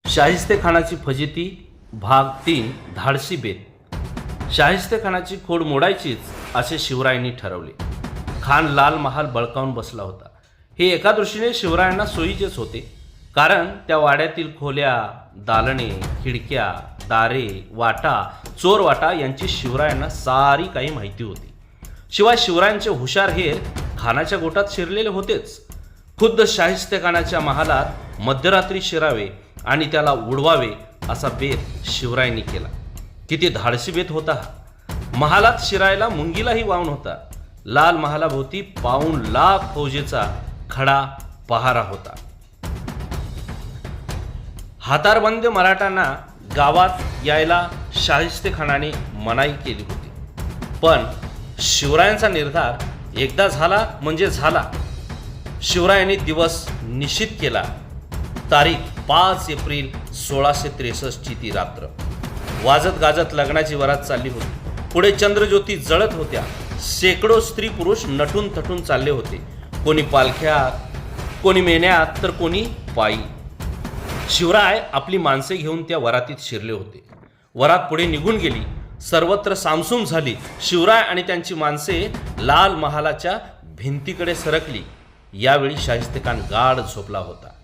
शाहिस्तेखानाची फजिती भाग 3 धाडसी बेत। शाहिस्तेखानाची खोड मोडायचीच असे शिवरायांनी ठरवले। खान लाल महाल बळकावून बसला होता। हे एका दृष्टीने शिवरायांना सोयीचेच होते, कारण त्या वाड्यातील खोल्या, दालने, खिडक्या, दारे, वाटा, चोरवाटा यांची शिवरायांना सारी काही माहिती होती। शिवाय शिवरायांचे हुशार हेर खानाच्या गोटात शिरलेले होतेच। खुद्द शाहिस्तेखानाच्या महालात मध्यरात्री शिरावे आणि त्याला उडवावे असा बेत शिवरायांनी केला। किती धाडसी बेत होता हा! महालात शिरायला मुंगीलाही वाहून होता। लाल महालाभोवती पाऊण लाख फौजेचा खडा पहारा होता। हातारबंद मराठांना गावात यायला शाहिस्तेखानाने मनाई केली होती, पण शिवरायांचा निर्धार एकदा झाला म्हणजे झाला। शिवरायांनी दिवस निश्चित केला। तारीख 5 एप्रिल 1663 ची ती रात्र। वाजत गाजत लग्नाची वरात चालली होती। पुढे चंद्रज्योती जळत होत्या। शेकडो स्त्री पुरुष नटून थटून चालले होते, कोणी पालख्यात, कोणी मेण्यात, तर कोणी पायी। शिवराय आपली माणसे घेऊन त्या वरातीत शिरले होते। वरात पुढे निघून गेली। सर्वत्र सामसूम झाली। शिवराय आणि त्यांची माणसे लाल महालाच्या भिंतीकडे सरकली। यावेळी शाहिस्तेखान गाढ झोपला होता।